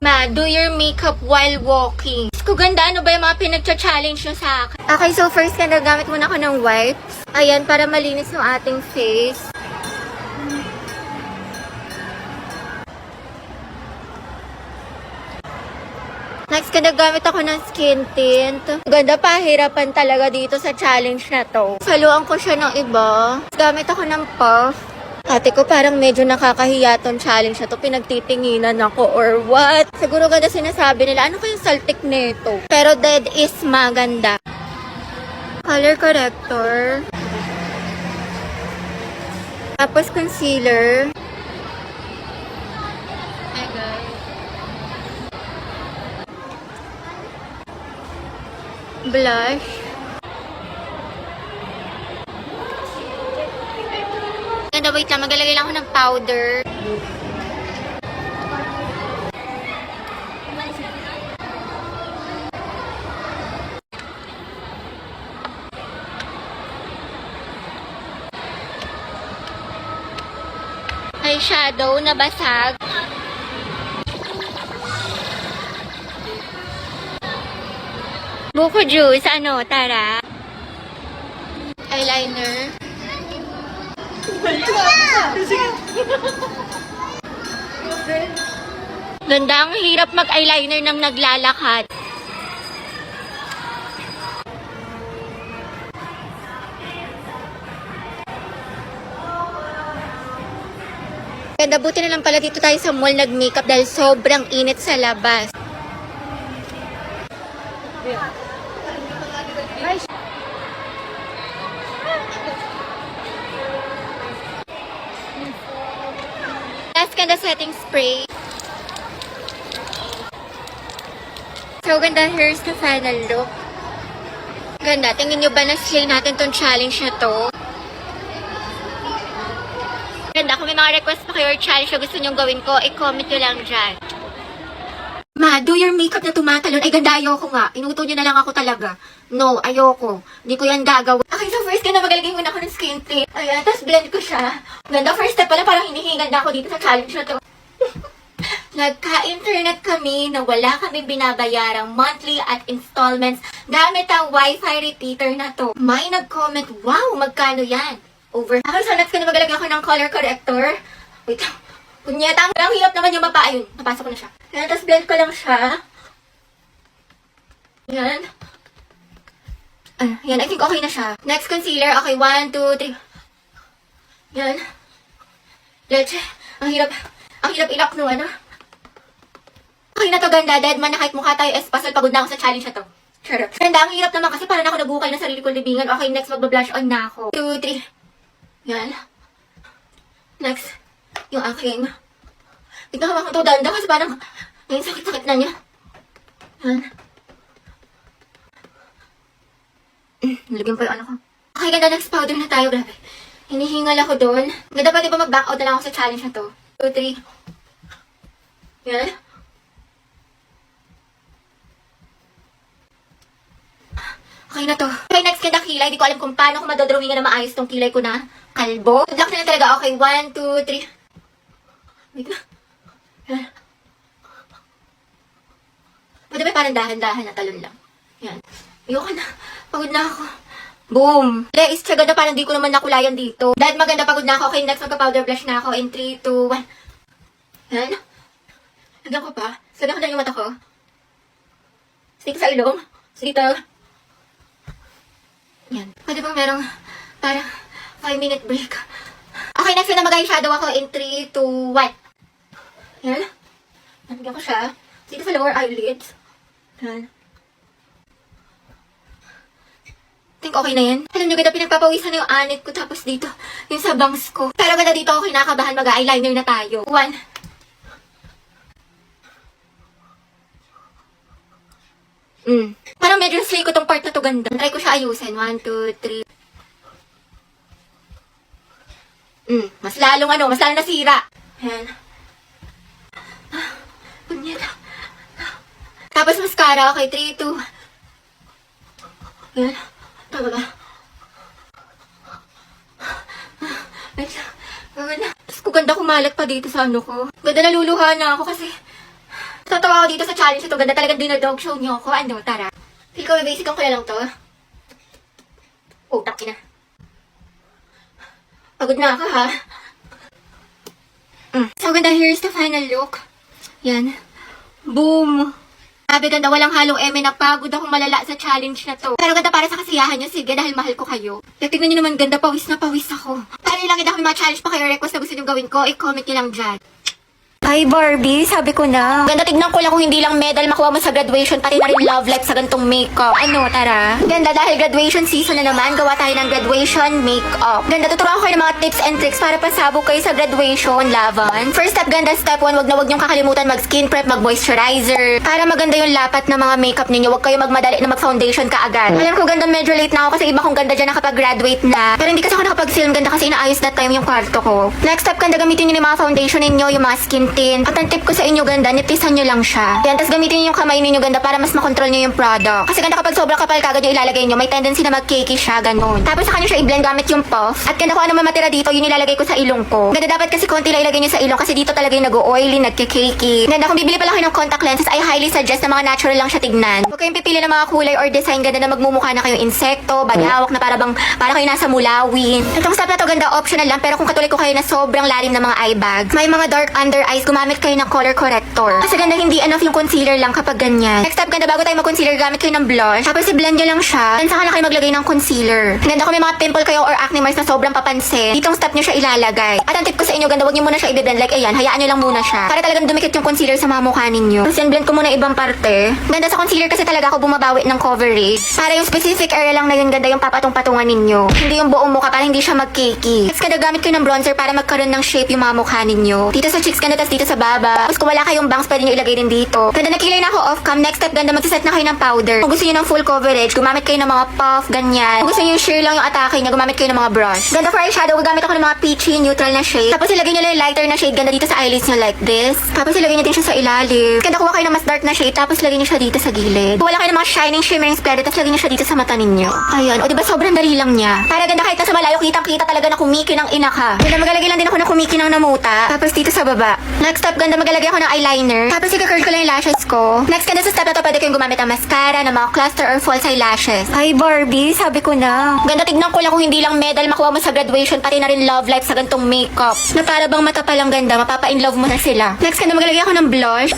Ma, do your makeup while walking. Diyos ko ganda, ano ba yung mga pinagcha-challenge nyo sa akin? Okay, so first nagamit muna ako ng wipes. Ayan, para malinis yung ating face. Next, nagamit ako ng skin tint. Ganda, pahirapan talaga dito sa challenge na to. Saluan ko siya ng iba. Gamit ako ng puff. Ate ko parang medyo nakakahiya tong challenge na to. Pinagtitinginan ako or what? Siguro ganda sinasabi nila, ano kayong saltik nito? Pero dead is maganda. Color corrector. Tapos concealer. Hi guys. Blush. Ganda, wait lang. Maglalagay lang ako ng powder. Eyeshadow na basag. Buko juice, ano, tara. Eyeliner. Ganda, ang hirap mag-eyeliner nang naglalakad. Ganda, buti na lang pala dito tayo sa mall nag-makeup dahil sobrang init sa labas. Last ganda setting spray. So ganda, here's the final look. Ganda, tingin nyo ba na-slay natin tong challenge na to? Ganda, kung may mga request pa kayo or challenge na gusto nyong gawin ko, i-comment nyo lang dyan. Ma, do your makeup na tumatalon. Ay, ganda, ayoko nga. Inuto nyo na lang ako talaga. No, ayoko. Hindi ko yan gagawin. Okay, so first ka na magalagay muna ako ng skin tint. Ayan, tapos blend ko siya. Ganda, first step pala, parang hinihingal na ako dito sa challenge na to. Nagka-internet kami na wala kami binabayarang monthly at installments gamit ang Wi-Fi repeater na to. May nag-comment, wow, magkano yan? Over. Okay, so next ka na magalagay ako ng color corrector. Wait lang. Kunyeta, ang hirap naman yung mapa. Ayun, napasok ko na siya. Yan, tapos blend ko lang siya. Yan. Yan, I think okay na siya. Next concealer, okay, 1, 2, 3. Yan. Leche. Ang hirap ilak no, ano. Okay na to, ganda. Dead man na kahit mukha tayo espasol. Pagod na ako sa challenge na to. Charot. Ganda, ang hirap naman kasi parang ako nagukay ng sarili kong libingan. Okay, next magba-blush on na ako. 2, 3. Yan. Next. Yung aking. Ito, hawakan to danda kasi parang ngayon sakit-sakit na niya. Yan. Nalagyan pa yung ano ko. Okay, ganda, next powder na tayo. Grabe. Hinihingal ako doon. Ganda, pwede ba mag-back out na lang ako sa challenge na to? 2, 3. Yan. Okay na to. Okay, next ganda kilay. Di ko alam kung paano ko madodrawingan na maayos tong kilay ko na kalbo. Good luck na lang talaga. Okay, 1, 2, 3. Wait na. Yan. Pwede ba parang dahan-dahan na talon lang? Yan. Ayoko na. Pagod na ako. Boom! Is siya ganda, parang di ko naman nakulayan dito. Dahil maganda, pagod na ako. Okay, next magka-powder blush na ako. In 3, 2, 1. Yan. Lagyan ko pa. Lagyan ko na yung mata ko. Stick sa ilong. Dito. Yan. Pwede bang merong parang 5-minute break. Okay, next na mag-eyeshadow ako. In 3, 2, 1. Yan. Lagyan ko siya. Dito sa lower eyelids. Yan. Think okay na yan. Alam nyo, ganda, pinagpapawisan na yung anit ko, tapos dito, yung sa bangs ko. Pero ganda, dito ako kinakabahan, mag-eyeliner na tayo. 1. Parang medyo slay ko tong part na to, ganda. Try ko siya ayusin. 1, 2, 3. Mas lalong nasira. Yan. Punyeta. Tapos mascara, okay, 3, 2. Yan. Tama ba? Wait lang. Tapos kung ganda kumalat pa dito sa ano ko. Ganda, naluluha na ako kasi Tatawa ako dito sa challenge ito. Ganda talaga dinodog show niyo ako. Ano, tara. Feel ko, basic ko lang to. Oh, taki na. Pagod na ako, ha? So, ganda, here's the final look. Yan. Boom! Sabi ganda, walang halong eme, napagod akong malala sa challenge na to. Pero ganda para sa kasiyahan nyo, sige, dahil mahal ko kayo. Tignan nyo naman, ganda, pawis na pawis ako. Para lang ako may mga challenge pa kayo request na gusto nyo gawin ko, i-comment nyo lang dyan. Hi Barbie, sabi ko na. Ganda, tignan ko lang kung hindi lang medal makuha mo sa graduation, pati na rin love life sa gantong makeup. Ano, tara? Ganda, dahil graduation season na naman, gawa tayo ng graduation makeup. Ganda, tuturuan ko kayo ng mga tips and tricks para pasabog kayo sa graduation laban. First step, ganda, step 1, wag niyong kakalimutan mag skin prep, mag moisturizer. Para maganda yung lapat ng mga makeup ninyo, wag kayo magmadali na mag foundation kaagad. Alam ko ganda, medyo late na ako kasi iba kong ganda dyan nakapag-graduate na. Pero hindi kasi ako nakapag-film, ganda kasi inaayos that time yung kwarto ko. Next step, ganda, gamitin niyo yung mga foundation ninyo, yung mga skin tint. At ang tip ko sa inyo, ganda, nipisan nyo lang siya. Yan, tapos gamitin niyo yung kamay ninyo, ganda, para mas makontrol niyo yung product. Kasi ganda, kapag sobrang kapal kagad yung ilalagay niyo, may tendency na mag-cakey siya, ganun. Tapos saka niyo siya i-blend gamit yung puff. At ganda, kung ano man matira dito, yun ilalagay ko sa ilong ko. Ganda, dapat kasi konti lang ilagay niyo sa ilong kasi dito talaga yung nag-oily, nagke-cakey. Ganda, kung bibili pala kayo ng contact lenses, I highly suggest na mga natural lang siya tignan. Huwag kayong pipili ng mga kulay or design, ganda, na magmumukha na kayong insekto, balawak na para kayo nasa mulawin. Itong step na to, ganda, optional lang, pero kung katulad ko kayo na sobrang lalim ng mga eye bags, may mga dark under eyes, gumamit kayo ng color corrector. Kasi ganda, hindi enough yung concealer lang kapag ganyan. Next step, ganda, bago tayo mag-concealer, gamit kayo ng blush. Tapos i-blend nyo lang siya. Then saka na kayo maglagay ng concealer. Ganda, kung may mga pimple kayo or acne marks na sobrang papansin, ditong step nyo siya ilalagay. At ang tip ko sa inyo, ganda, wag nyo muna siya i-blend like ayan, hayaan nyo lang muna siya. Para talagang dumikit yung concealer sa mga mukha ninyo. Tapos blend ko muna ibang parte. Ganda, sa concealer kasi talaga ako bumabawi ng coverage. Para yung specific area lang na yun, ganda, yung papatong-patungan ninyo. Hindi yung buong mukha para hindi siya mag-cakey. Next, ganda, gamit kayo ng bronzer para magkaroon ng shape yung mga mukha ninyo. Dito sa cheeks, ganda, tas dito sa baba. Tapos kung wala kayong bangs, pwede nyo ilagay din dito. Ganda, nakilay na ako off-cam. Next step, ganda, magsiset na kayo ng powder. Kung gusto nyo ng full coverage, gumamit kayo ng mga puff, ganyan. Kung gusto nyo yung sheer lang yung atake niya, gumamit kayo ng mga brush. Ganda, for eyeshadow, gagamit ako ng mga peachy, neutral na shade. Tapos ilagay nyo lang yung lighter na shade, ganda, dito sa eyelids nyo like this. Tapos ilagay nyo din siya sa ilalim. Ganda, kuha kayo ng mas dark na shade, tapos lagay nyo siya dito sa gilid. Kung wala kayo ng mga shining, shimmering splatter, tapos lagay nyo siya dito sa mata ninyo. Ayan, o diba sobrang dali lang niya. Para ganda, kahit nasa malayo, kitang-kita talaga na kumikinang ina ka. Ganda, magalagay lang din ako ng kumikinang namuta. Tapos dito sa baba. Next step, ganda, magalagay ako ng eyeliner. Tapos i-curl ko lang yung lashes ko. Next, ganda, sa step na to, pwede kayong gumamit ng mascara, ng mga cluster or false eyelashes. Hi Barbie, sabi ko na. Ganda, tignan ko lang kung hindi lang medal makuha mo sa graduation, pati na rin love life sa gantong makeup. Na para bang mata pa lang ganda, mapapa-in-love mo na sila. Next, ganda, magalagay ako ng blush.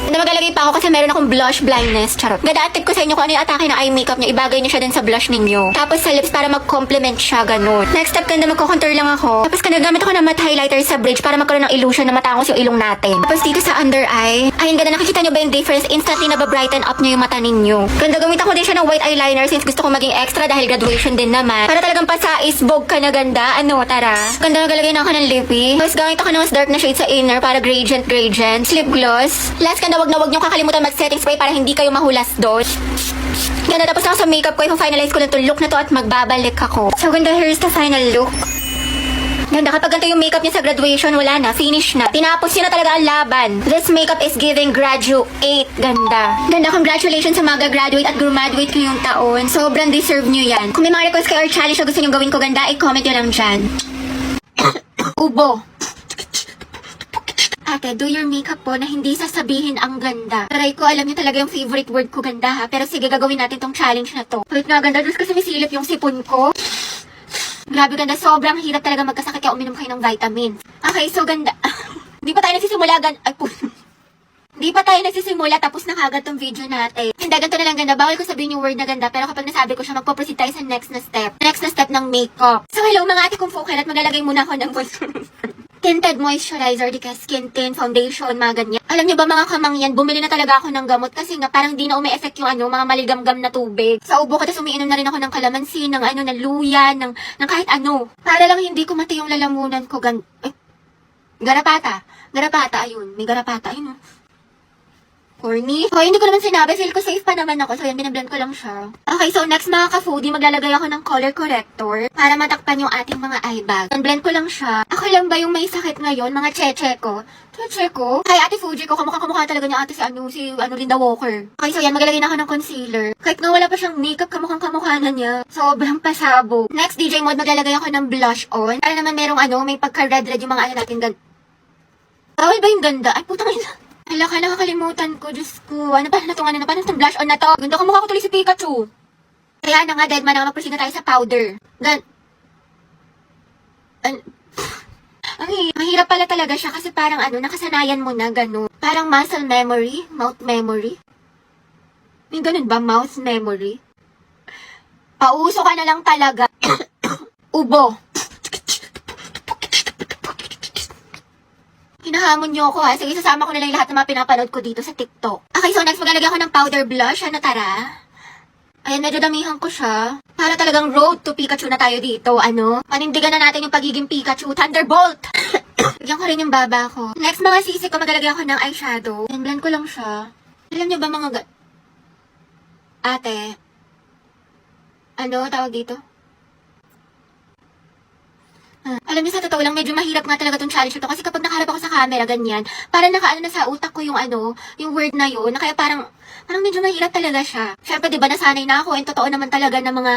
Ganda, magalagay pa ako kasi meron akong blush blindness. Charot. Ganda, tip ko sa inyo kung ano yung atake ng eye makeup nyo, ibagay nyo siya din sa blush ninyo. Tapos sa lips para mag-complement siya, ganun. Next step, ganda, magko-contour lang ako. Tapos ganda, gamit ako ng matte highlighter sa bridge para magkaroon ng illusion na matangos yung ilong natin. Tapos dito sa under eye, ayun, ganda, nakikita nyo ba yung difference? Instantly na ba-brighten up nyo yung mata ninyo. Ganda, gamit ako din siya ng white eyeliner since gusto ko maging extra dahil graduation din naman. Para talagang pasaisbog ka na ganda. Ano, tara. Ganda, nagalagay na ako ng lippy. Tapos gamit ako ng mas dark na shade sa inner para gradient. Lip gloss. Last, ganda, wag nyo kakalimutan mag-setting spray para hindi kayo mahulas doon. Ganda, tapos ako sa makeup ko, i-finalize ko na to look na to at magbabalik ako. So, ganda, here's the final look. Ganda, kapag ganito yung makeup niya sa graduation, wala na, finish na. Tinapos niya na talaga ang laban. This makeup is giving graduate. Ganda. Ganda, congratulations sa mga graduate at graduate ko yung taon. Sobrang deserve nyo yan. Kung may mga request kayo or challenge na gusto nyo gawin ko ganda, i-comment nyo lang dyan. Ubo. Ate, do your makeup po na hindi sasabihin ang ganda. Taray ko, alam niyo talaga yung favorite word ko ganda ha. Pero sige, gagawin natin tong challenge na to. Wait na, ganda. Diyos kasi misilip yung sipon ko. Grabe ganda, sobrang hirap talaga magkasakit kaya uminom kayo ng vitamins. Okay, so ganda. Hindi pa tayo nagsisimula Hindi pa tayo nagsisimula tapos na kagad tong video natin. Hindi, ganito na lang ganda. Bawal ko sabihin yung word na ganda pero kapag nasabi ko siya, magpo-proceed tayo sa next na step. Next na step ng makeup. So hello mga ate kong focus at maglalagay muna ako ng tinted moisturizer, di kaya skin tint, foundation, mga ganyan. Alam niyo ba mga kamangyan, bumili na talaga ako ng gamot kasi nga parang di na umi-effect yung mga maligamgam na tubig. Sa ubo ko, tapos umiinom na rin ako ng kalamansi, ng ng luya, ng kahit ano. Para lang hindi ko mati yung lalamunan ko. Garapata. Garapata, ayun. May garapata, ayun. Corny. So, hindi ko naman sinabi. Feel ko safe pa naman ako. So, yan, binablend ko lang siya. Okay, so next mga ka-foodie, maglalagay ako ng color corrector para matakpan yung ating mga eye bag. Blend ko lang siya. Ako lang ba yung may sakit ngayon? Mga cheche ko. Cheche ko? Kay Ate Fuji ko, kamukha talaga niya ate si Linda Walker. Okay, so yan, maglalagay na ako ng concealer. Kahit nga wala pa siyang makeup, kamukha na niya. Sobrang pasabo. Next, DJ mode, maglalagay ako ng blush on. Para naman merong may pagka-red-red yung mga natin. Bawal ba yung ganda? Ay, putang ina. Hala ka, nakakalimutan ko. Diyos ko. Ano pa na itong ano na? Paano itong blush on na to? Ganda ko mukha ko tuloy si Pikachu. Kaya na nga, Deadman, na mag-proceed na tayo sa powder. Mahirap pala talaga siya kasi parang nakasanayan mo na gano'n. Parang muscle memory, mouth memory. May ganun ba, mouth memory? Pauso ka na lang talaga. Ubo. Hinahamon niyo ako ha. Sige, sasama ko na lang lahat ng mga pinapanood ko dito sa TikTok. Okay, so next maglalagay ako ng powder blush. Ano, tara? Ayan, medyo damihan ko siya. Para talagang road to Pikachu na tayo dito. Panindigan na natin yung pagiging Pikachu. Thunderbolt! Bigyan ko rin yung baba ko. Next, mga sisi ko, maglalagay ako ng eyeshadow. And blend ko lang siya. Alam niyo ba mga Ate, tawag dito? Alam niyo, sa totoo lang, medyo mahirap nga talaga tong challenge ito. Kasi kapag nakaharap ako sa camera, ganyan, parang na sa utak ko yung yung word na yun. Na kaya parang medyo mahirap talaga siya. Siyempre, di ba, nasanay na ako. And totoo naman talaga na mga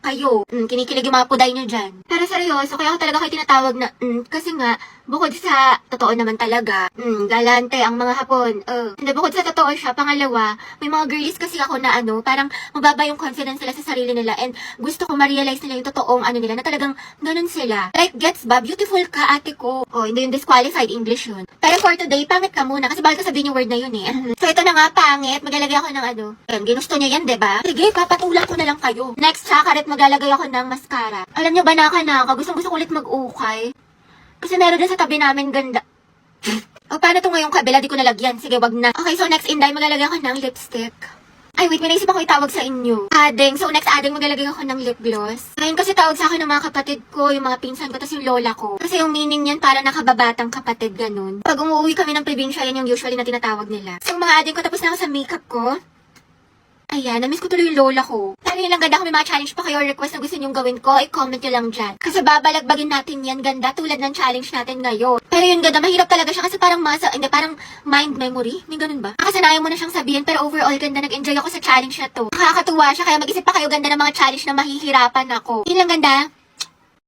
kayo. Kinikilig yung mga puday nyo dyan. Pero seryoso, kaya ako talaga kayo tinatawag na, kasi nga, bukod sa totoo naman talaga, galante ang mga Hapon. Hindi, bukod sa totoo siya, pangalawa, may mga girlies kasi ako na parang mababa yung confidence nila sa sarili nila and gusto ko ma-realize nila yung totoong nila, na talagang ganun sila. Like, gets ba? Beautiful ka, ate ko. Hindi yung disqualified English yun. Pero for today, pangit ka muna kasi bawal ka sabihin yung word na yun eh. So, ito na nga, pangit. Maglalagay ako ng ginusto niyo yan, diba? Sige, papatulan ko na lang kayo. Next, chakaret, maglalagay ako ng mascara. Alam niyo ba, naka, gusto ko ulit mag-ukay. Kasi meron din sa tabi namin ganda. Paano to ngayong kabila? Di ko nalagyan. Sige, wag na. Okay, so next, Inday, maglalagay ako ng lipstick. Ay, wait, may naisip ako itawag sa inyo. Adeng. So next, Adeng, maglalagay ako ng lip gloss. Ngayon kasi tawag sa akin ng mga kapatid ko, yung mga pinsan ko, tapos yung lola ko. Kasi yung meaning niyan, para nakababatang kapatid, ganun. Pag umuwi kami ng probinsya, yan yung usually na tinatawag nila. So mga Adeng ko, tapos na ako sa makeup ko. Ayan, na-miss ko tuloy yung lola ko. Pero yun lang, ganda kung may mga challenge pa kayo or request na gusto nyong gawin ko, i-comment nyo lang dyan. Kasi babalagbagin natin yan, ganda, tulad ng challenge natin ngayon. Pero yun, ganda, mahirap talaga siya kasi parang parang mind memory. May ganun ba? Nakasanayan mo na siyang sabihin, pero overall, ganda, nag-enjoy ako sa challenge na to. Nakakatuwa siya, kaya mag-isip pa kayo, ganda ng mga challenge na mahihirapan ako. Yun lang, ganda.